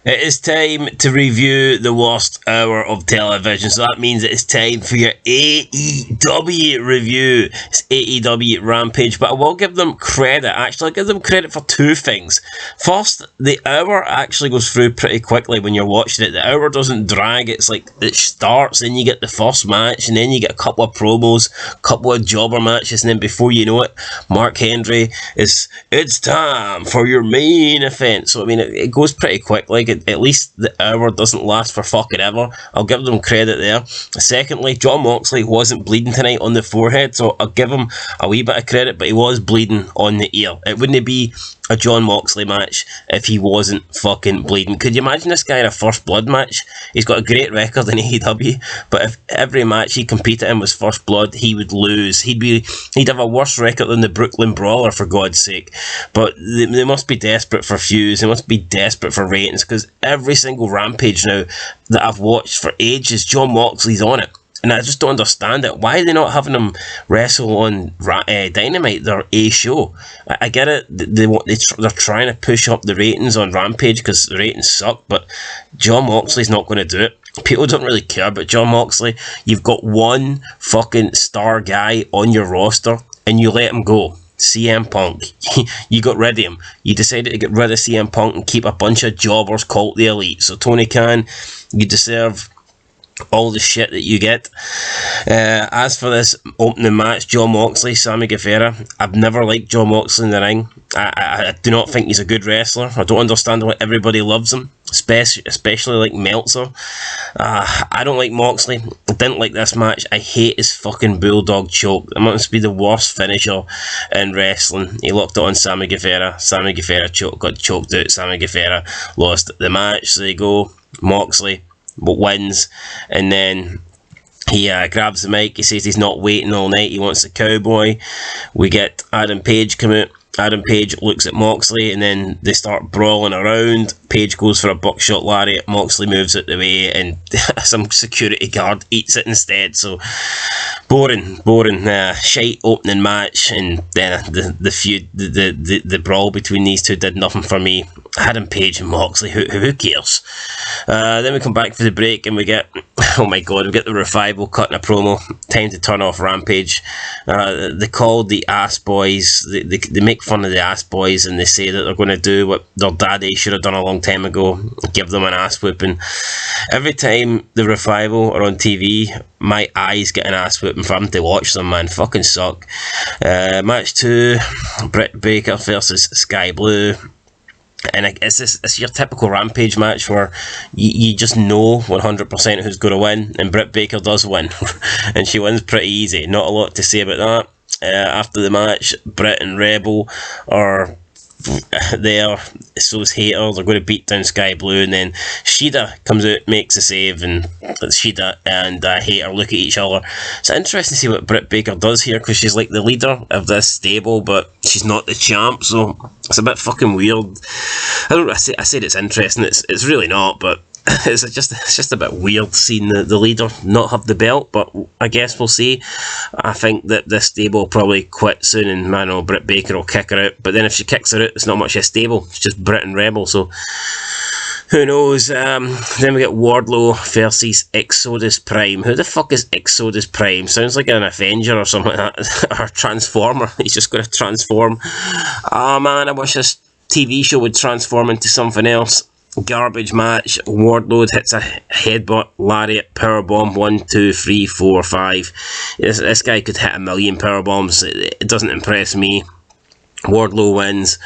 It is time to review the worst hour of television, so that means it is time for your AEW review. It's AEW Rampage, but I will give them credit. Actually, I'll give them credit for two things. First, the hour actually goes through pretty quickly when you're watching it. The hour doesn't drag. It's like it starts, then you get the first match, and then you get a couple of promos, a couple of jobber matches, and then before you know it, Mark Henry is, it's time for your main event. So, I mean, it goes pretty quick. Like, at least the hour doesn't last for fucking ever. I'll give them credit there. Secondly, Jon Moxley wasn't bleeding tonight on the forehead, so I'll give him a wee bit of credit, but he was bleeding on the ear. It wouldn't be a Jon Moxley match if he wasn't fucking bleeding. Could you imagine this guy in a First Blood match? He's got a great record in AEW, but if every match he competed in was First Blood, he would lose. He'd have a worse record than the Brooklyn Brawler, for God's sake. But they must be desperate for views. They must be desperate for ratings, because every single Rampage now that I've watched for ages, Jon Moxley's on it. And I just don't understand it. Why are they not having him wrestle on Dynamite, their A show? I get it. They're trying to push up the ratings on Rampage because the ratings suck, but Jon Moxley's not going to do it. People don't really care about Jon Moxley. You've got one fucking star guy on your roster, and you let him go. CM Punk. You got rid of him. You decided to get rid of CM Punk and keep a bunch of jobbers called the Elite. So Tony Khan, you deserve all the shit that you get. As for this opening match, Jon Moxley, Sammy Guevara, I've never liked Jon Moxley in the ring. I do not think he's a good wrestler. I don't understand why everybody loves him, especially like Meltzer. I don't like Moxley. I didn't like this match. I hate his fucking bulldog choke. It must be the worst finisher in wrestling. He locked it on Sammy Guevara. Sammy Guevara got choked out. Sammy Guevara lost the match. So they go, Moxley but wins, and then he grabs the mic. He says he's not waiting all night. He wants the cowboy. We get Adam Page come out. Adam Page looks at Moxley, and then they start brawling around. Page goes for a buckshot lariat. Moxley moves out the way, and some security guard eats it instead. So boring, shite opening match, and then the feud, the brawl between these two did nothing for me. Adam Page and Moxley, who cares? Then we come back for the break, and we get, oh my god, we get the Revival cutting a promo. Time to turn off Rampage. They call the Ass Boys. They make fun of the Ass Boys, and they say that they're going to do what their daddy should have done a long time ago, give them an ass whooping. Every time the Revival are on TV, my eyes get an ass whooping for them to watch them, man. Fucking suck. Match 2, Britt Baker versus Sky Blue. And it's your typical Rampage match where you just know 100% who's going to win, and Britt Baker does win. And she wins pretty easy. Not a lot to say about that. After the match, Britt and Rebel are there. So's Hater. They're going to beat down Sky Blue, and then Shida comes out, makes a save, and Shida and Hater look at each other. It's interesting to see what Britt Baker does here, because she's like the leader of this stable, but she's not the champ, so it's a bit fucking weird. I said it's interesting. It's really not, but it's just a bit weird seeing the leader not have the belt, but I guess we'll see. I think that this stable will probably quit soon, and I know Britt Baker will kick her out, but then if she kicks her out, it's not much of a stable. It's just Britt and Rebel, so who knows. Then we get Wardlow versus Exodus Prime. Who the fuck is Exodus Prime? Sounds like an Avenger or something like that. Or Transformer. He's just going to transform. Oh man, I wish this TV show would transform into something else. Garbage match. Wardlow hits a headbutt, lariat, powerbomb, 1, 2, 3, 4, 5. This guy could hit 1,000,000 powerbombs. It doesn't impress me. Wardlow wins.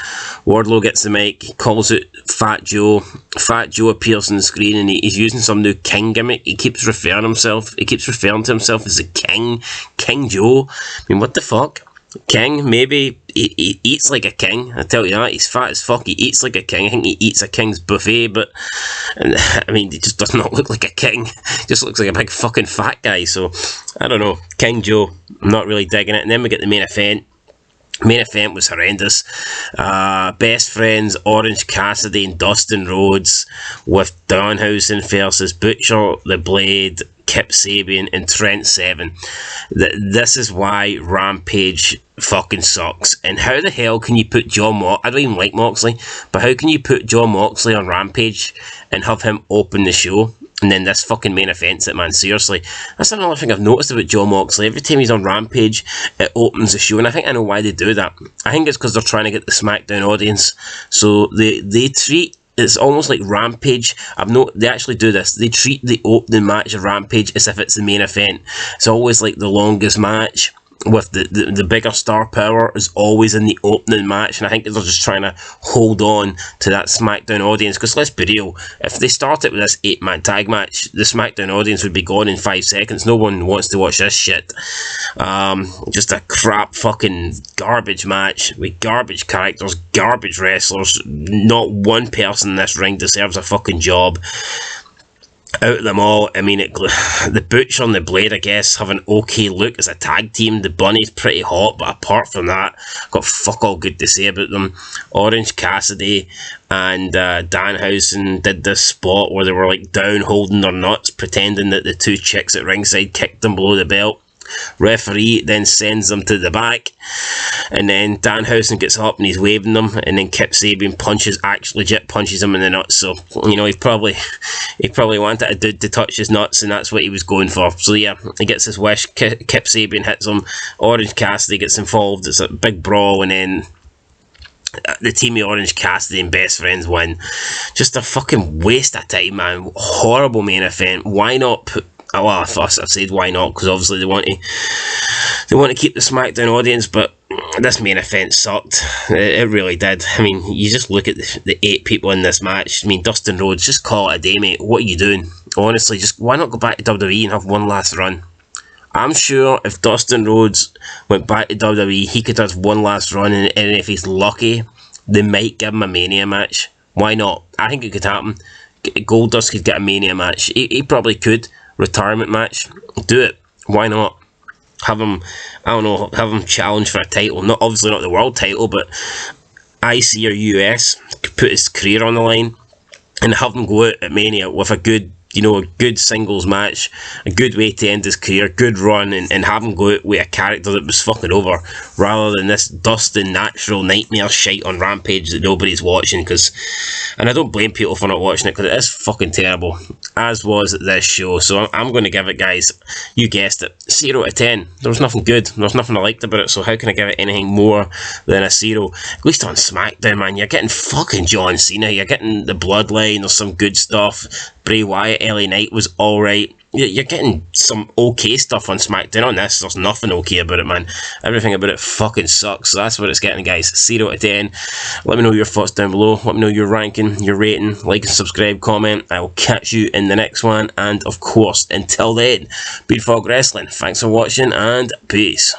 Wardlow gets the mic, he calls out Fat Joe. Fat Joe appears on the screen, and he's using some new king gimmick. He keeps referring to himself as the king. King Joe. I mean, what the fuck? King, maybe he eats like a king. I tell you that. He's fat as fuck. He eats like a king. I think he eats a king's buffet, but I mean, he just does not look like a king. He just looks like a big fucking fat guy. So I don't know. King Joe, I'm not really digging it. And then we get the main event. Main event was horrendous. Best friends Orange Cassidy and Dustin Rhodes with Danhausen versus Butcher, the Blade, Kip Sabian, and Trent Seven. This is why Rampage fucking sucks. And how the hell can you put I don't even like Moxley, but how can you put John Moxley on Rampage and have him open the show? And then this fucking main event's it, man. Seriously. That's another thing I've noticed about John Moxley. Every time he's on Rampage, it opens the show. And I think I know why they do that. I think it's because they're trying to get the SmackDown audience. So they treat... It's almost like Rampage. They actually do this. They treat the opening match of Rampage as if it's the main event. It's always like the longest match, with the bigger star power is always in the opening match, and I think they're just trying to hold on to that SmackDown audience, because let's be real, if they started with this 8-man tag match, the SmackDown audience would be gone in 5 seconds. No one wants to watch this shit. Just a crap fucking garbage match with garbage characters, garbage wrestlers. Not one person in this ring deserves a fucking job. Out of them all, I mean, the Butcher and the Blade, I guess, have an okay look as a tag team. The Bunny's pretty hot, but apart from that, got fuck all good to say about them. Orange Cassidy and Danhausen did this spot where they were like down holding their nuts, pretending that the two chicks at ringside kicked them below the belt. Referee then sends them to the back, and then Danhausen gets up and he's waving them, and then Kip Sabian legit punches him in the nuts. So, you know, he probably wanted a dude to touch his nuts, and that's what he was going for. So yeah, he gets his wish. Kip Sabian hits him. Orange Cassidy gets involved. It's a big brawl, and then the team of Orange Cassidy and Best Friends win. Just a fucking waste of time, man. Horrible main event. Why not put... Well, I've said why not, because obviously they want to keep the SmackDown audience, but this main event sucked. It really did. I mean, you just look at the 8 people in this match. I mean, Dustin Rhodes, just call it a day, mate. What are you doing? Honestly, just why not go back to WWE and have one last run? I'm sure if Dustin Rhodes went back to WWE, he could have one last run, and if he's lucky, they might give him a Mania match. Why not? I think it could happen. Goldust could get a Mania match. He probably could. Retirement match. Do it. Why not? Have him, I don't know, have him challenge for a title. Obviously not the world title, but IC or US. Put his career on the line and have him go out at Mania with a good singles match, a good way to end his career, good run, and have him go out with a character that was fucking over, rather than this Dustin Natural nightmare shite on Rampage that nobody's watching. And I don't blame people for not watching it, because it is fucking terrible, as was this show. So I'm going to give it, guys, you guessed it, 0 to 10. There was nothing good, there was nothing I liked about it, so how can I give it anything more than a 0? At least on SmackDown, man, you're getting fucking John Cena, you're getting the Bloodline, there's some good stuff. Bray Wyatt, LA Knight was alright. You're getting some okay stuff on SmackDown. On this, there's nothing okay about it, man. Everything about it fucking sucks. So that's what it's getting, guys. 0 to 10. Let me know your thoughts down below. Let me know your ranking, your rating. Like and subscribe, comment. I will catch you in the next one. And of course, until then, Beard Fog Wrestling. Thanks for watching and peace.